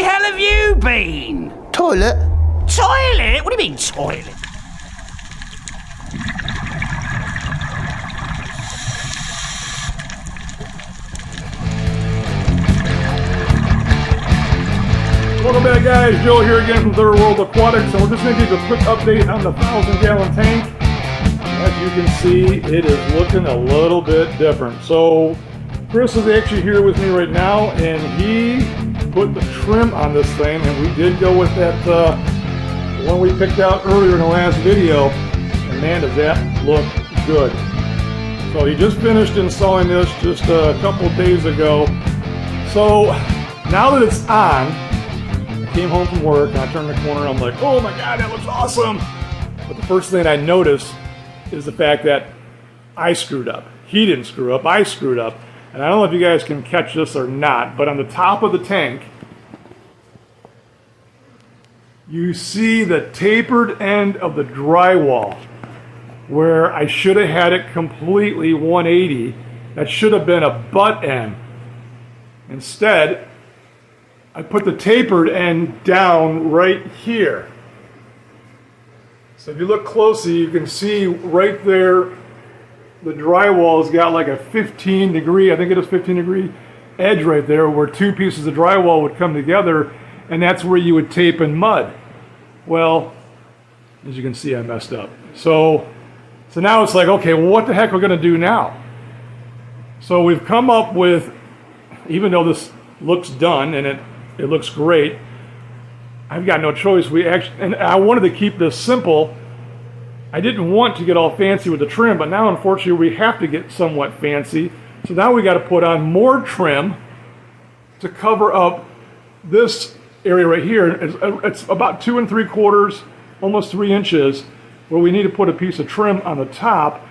hell have you been? Toilet? Toilet? What do you mean, toilet? Welcome back, guys. Joe here again from Their World Aquatics, and we're just going to give you a quick update on the 1,000-gallon tank. As you can see, it is looking a little bit different. So Chris is actually here with me right now, and he put the trim on this thing, and we did go with that one we picked out earlier in the last video, and man, does that look good. So he just finished installing this just a couple days ago. So now that it's on, I came home from work and I turned the corner and I'm like, oh my God, that looks awesome. But the first thing I noticed is the fact that I screwed up. He didn't screw up, I screwed up. And I don't know if you guys can catch this or not, but on the top of the tank, you see the tapered end of the drywall where I should have had it completely 180. That should have been a butt end. Instead, I put the tapered end down right here. So if you look closely, you can see right there, the drywall's got like a 15 degree, I think it is 15 degree edge right there where two pieces of drywall would come together, and that's where you would tape in mud. Well, as you can see, I messed up. So now it's like, okay, well, what the heck are we gonna do now? So we've come up with, even though this looks done and it looks great, I've got no choice. And I wanted to keep this simple. I didn't want to get all fancy with the trim, but now unfortunately we have to get somewhat fancy. So now we got to put on more trim to cover up this area right here. It's about 2 3/4, almost 3 inches, where we need to put a piece of trim on the top,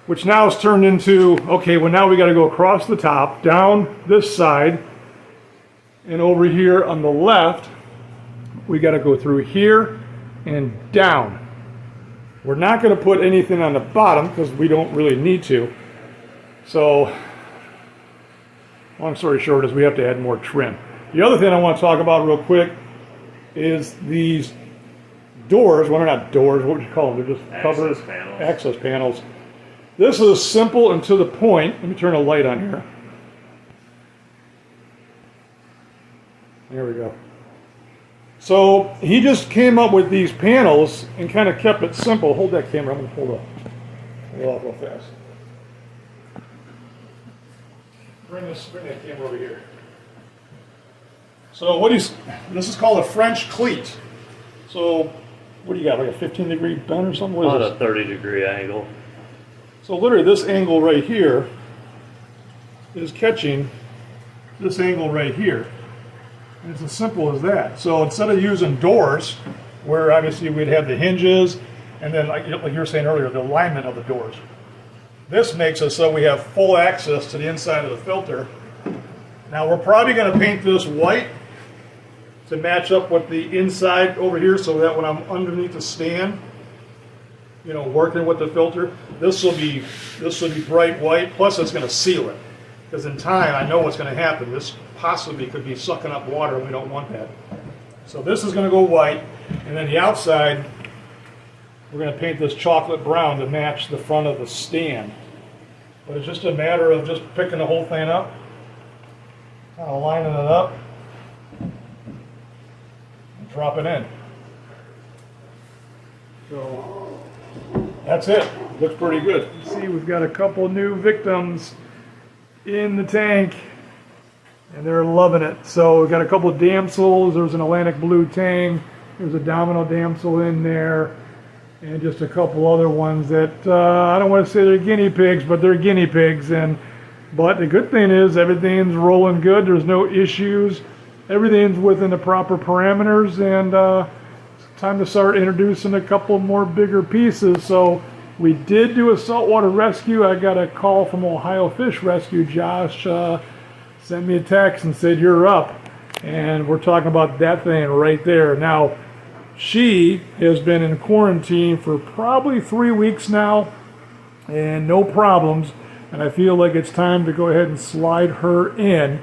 which now is turned into, okay, well now we got to go across the top, down this side, and over here on the left, we got to go through here and down. We're not going to put anything on the bottom because we don't really need to. So, long story short is we have to add more trim. The other thing I want to talk about real quick is these doors. Well, they're not doors. What would you call them? They're just covered access panels. This is simple and to the point. Let me turn a light on here. There we go. So he just came up with these panels and kind of kept it simple. Hold that camera. I'm going to pull it off real fast. Bring that camera over here. So this is called a French cleat. So what do you got, like a 15 degree bend or something? About a 30 degree angle. So literally this angle right here is catching this angle right here. And it's as simple as that. So instead of using doors, where obviously we'd have the hinges, and then like you were saying earlier, the alignment of the doors. This makes it so we have full access to the inside of the filter. Now we're probably going to paint this white to match up with the inside over here, so that when I'm underneath the stand, you know, working with the filter, this will be bright white. Plus, it's going to seal it, because in time, I know what's going to happen. This possibly could be sucking up water, and we don't want that. So this is going to go white, and then the outside, we're going to paint this chocolate brown to match the front of the stand. But it's just a matter of just picking the whole thing up, kind of lining it up, and dropping in. So that's it. Looks pretty good. See, we've got a couple new victims in the tank, and they're loving it. So we've got a couple of damsels. There's an Atlantic blue tang. There's a domino damsel in there, and just a couple other ones that I don't want to say they're guinea pigs, but they're guinea pigs. But the good thing is everything's rolling good. There's no issues. Everything's within the proper parameters, and it's time to start introducing a couple more bigger pieces. So we did do a saltwater rescue. I got a call from Ohio Fish Rescue. Josh sent me a text and said, "You're up." And we're talking about that thing right there. Now, she has been in quarantine for probably 3 weeks now, and no problems. And I feel like it's time to go ahead and slide her in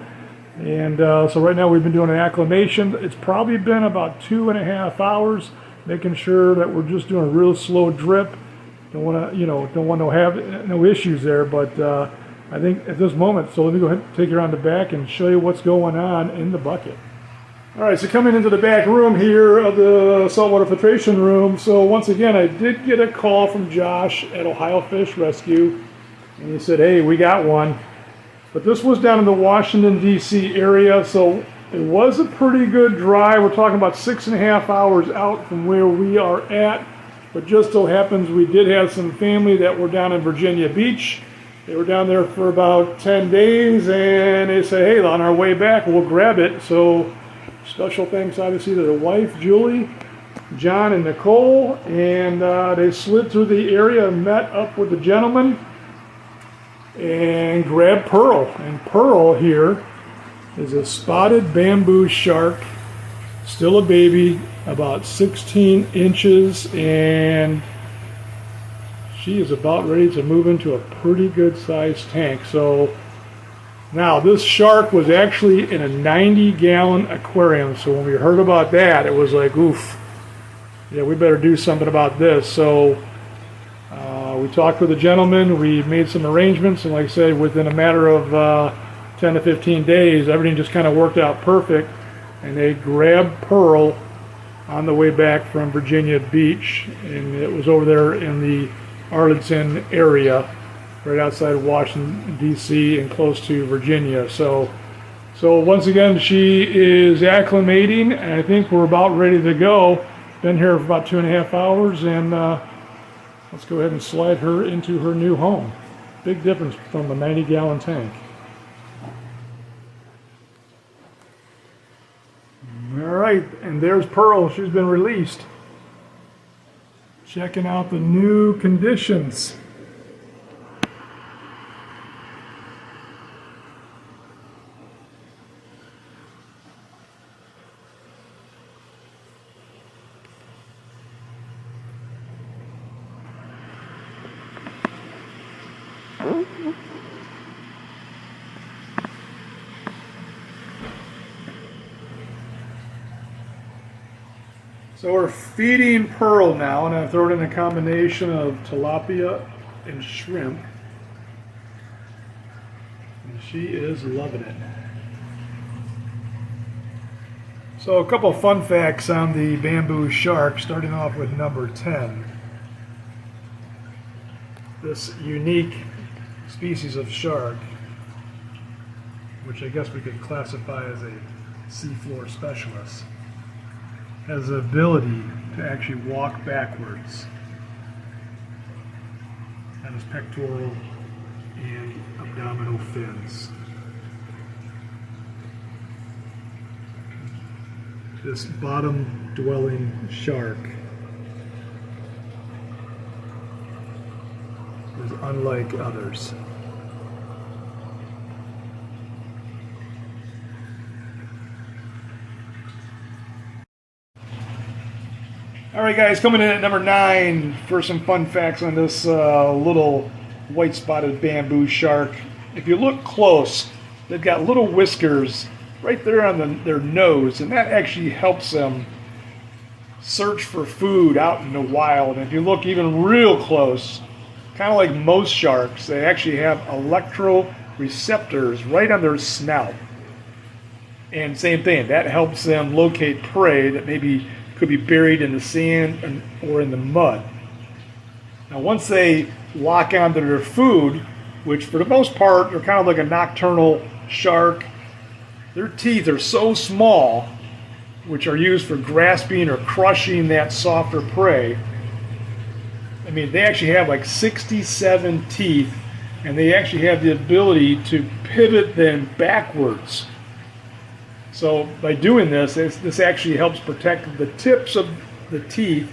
And so right now we've been doing an acclimation. It's probably been about 2.5 hours, making sure that we're just doing a real slow drip. Don't want to, don't want to have no issues there. But I think at this moment, so let me go ahead and take you around the back and show you what's going on in the bucket. All right, so coming into the back room here of the saltwater filtration room. So once again, I did get a call from Josh at Ohio Fish Rescue, and he said, hey, we got one. But this was down in the Washington, D.C. area, so it was a pretty good drive. We're talking about 6.5 hours out from where we are at. But just so happens we did have some family that were down in Virginia Beach. They were down there for about 10 days, and they said, hey, on our way back, we'll grab it. So special thanks, obviously, to their wife, Julie, John, and Nicole. And they slid through the area and met up with the gentleman and grabbed Pearl. And Pearl here is a spotted bamboo shark, still a baby, about 16 inches, and she is about ready to move into a pretty good sized tank. So now this shark was actually in a 90-gallon aquarium, so when we heard about that, it was like, oof, yeah, we better do something about this. So we talked with the gentleman, we made some arrangements, and like I said, within a matter of 10 to 15 days, everything just kind of worked out perfect, and they grabbed Pearl on the way back from Virginia Beach, and it was over there in the Arlington area, right outside Washington, D.C., and close to Virginia. So once again, she is acclimating, and I think we're about ready to go. Been here for about 2.5 hours, and let's go ahead and slide her into her new home. Big difference from a 90-gallon tank. All right, and there's Pearl. She's been released. Checking out the new conditions. So we're feeding Pearl now, and I've thrown in a combination of tilapia and shrimp. And she is loving it. So a couple of fun facts on the bamboo shark, starting off with number 10. This unique species of shark, which I guess we could classify as a seafloor specialist, has the ability to actually walk backwards on his pectoral and abdominal fins. This bottom-dwelling shark is unlike others. All right, guys, coming in at number 9 for some fun facts on this little white-spotted bamboo shark. If you look close, they've got little whiskers right there on their nose, and that actually helps them search for food out in the wild. And if you look even real close, kind of like most sharks, they actually have electroreceptors right on their snout. And same thing, that helps them locate prey that maybe could be buried in the sand or in the mud. Now once they lock onto their food, which for the most part they're kind of like a nocturnal shark, their teeth are so small, which are used for grasping or crushing that softer prey. I mean, they actually have like 67 teeth, and they actually have the ability to pivot them backwards. So by doing this, this actually helps protect the tips of the teeth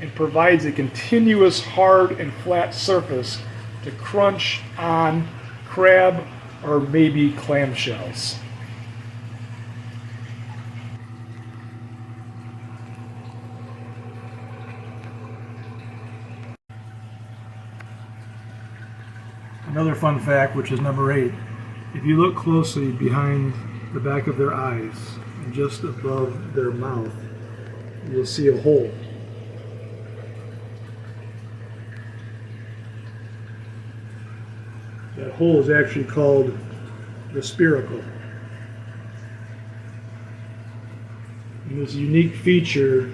and provides a continuous hard and flat surface to crunch on crab or maybe clamshells. Another fun fact, which is number 8. If you look closely behind the back of their eyes, and just above their mouth, you'll see a hole. That hole is actually called the spiracle. And this unique feature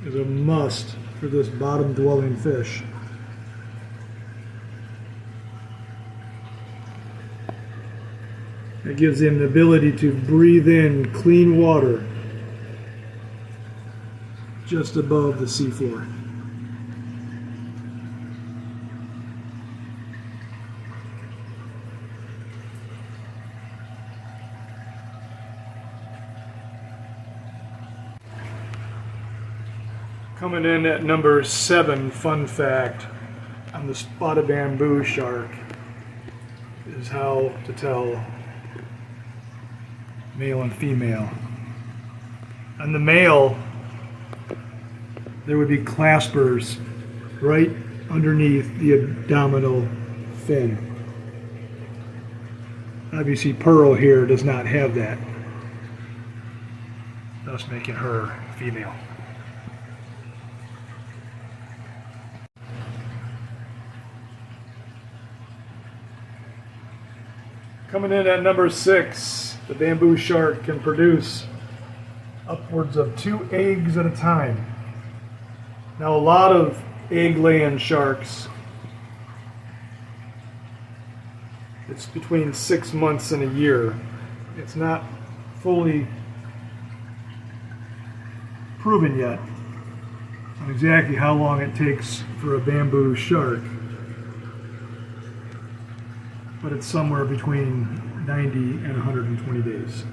is a must for this bottom-dwelling fish. It gives them the ability to breathe in clean water just above the seafloor. Coming in at number 7, fun fact on the spotted bamboo shark is how to tell male and female. On the male, there would be claspers right underneath the abdominal fin. Obviously, Pearl here does not have that, thus making her female. Coming in at number 6, the bamboo shark can produce upwards of 2 eggs at a time. Now, a lot of egg-laying sharks, it's between 6 months and a year. It's not fully proven yet on exactly how long it takes for a bamboo shark, but it's somewhere between 90 and 120 days.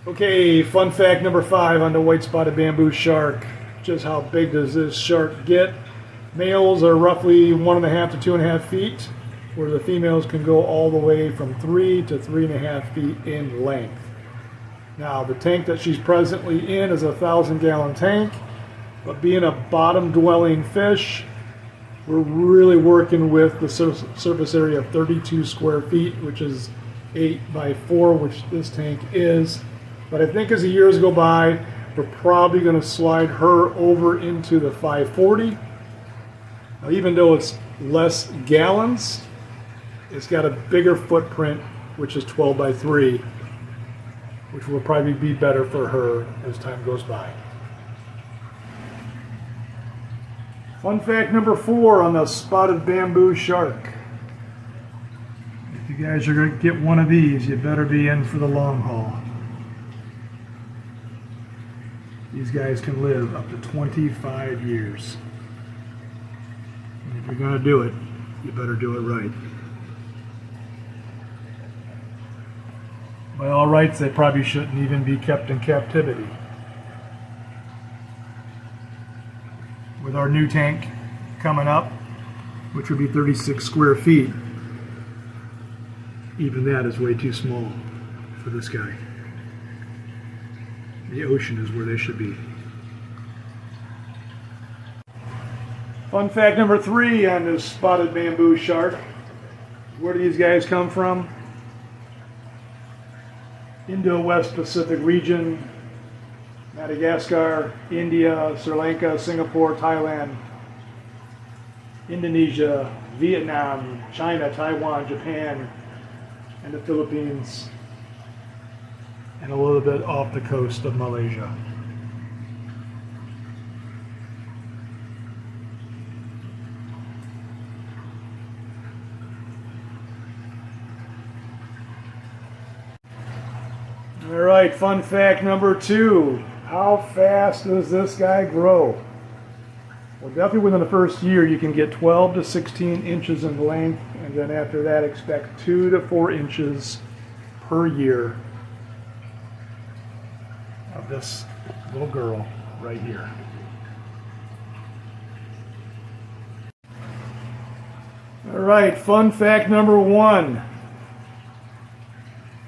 Okay, fun fact number 5 on the white-spotted bamboo shark. Just how big does this shark get? Males are roughly 1.5 to 2.5 feet, where the females can go all the way from 3 to 3.5 feet in length. Now, the tank that she's presently in is a 1,000-gallon tank, but being a bottom-dwelling fish, we're really working with the surface area of 32 square feet, which is 8 by 4, which this tank is. But I think as the years go by, we're probably going to slide her over into the 540. Now, even though it's less gallons, it's got a bigger footprint, which is 12 by 3. Which will probably be better for her as time goes by. Fun fact number 4 on the spotted bamboo shark. If you guys are going to get one of these, you better be in for the long haul. These guys can live up to 25 years. And if you're going to do it, you better do it right. By all rights, they probably shouldn't even be kept in captivity. With our new tank coming up, which would be 36 square feet, even that is way too small for this guy. The ocean is where they should be. Fun fact number 3 on this spotted bamboo shark. Where do these guys come from? Indo-West Pacific region, Madagascar, India, Sri Lanka, Singapore, Thailand, Indonesia, Vietnam, China, Taiwan, Japan, and the Philippines, and a little bit off the coast of Malaysia. All right, fun fact number 2. How fast does this guy grow? Well, definitely within the first year, you can get 12 to 16 inches in length, and then after that, expect 2 to 4 inches per year of this little girl right here. All right, fun fact number 1.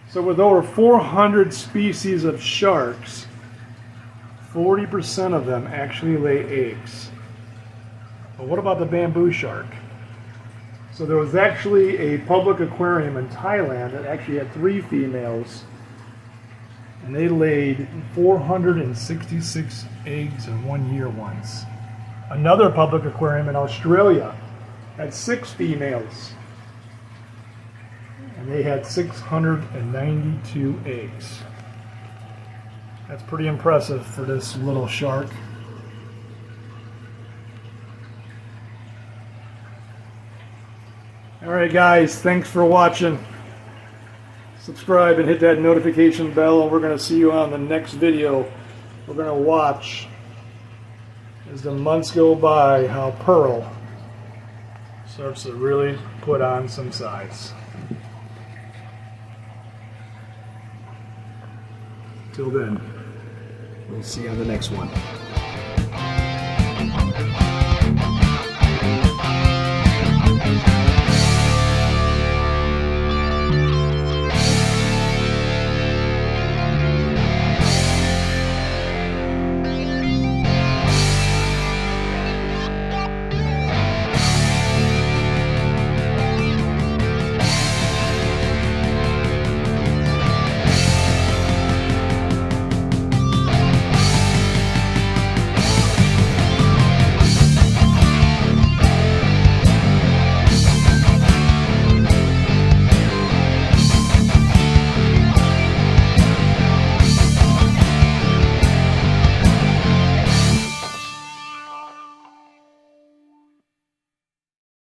So with over 400 species of sharks, 40% of them actually lay eggs. But what about the bamboo shark? So there was actually a public aquarium in Thailand that actually had 3 females, and they laid 466 eggs in 1 year once. Another public aquarium in Australia had 6 females, and they had 692 eggs. That's pretty impressive for this little shark. Alright guys, thanks for watching. Subscribe and hit that notification bell, and we're going to see you on the next video. We're going to watch, as the months go by, how Pearl starts to really put on some size. Till then, we'll see you on the next one.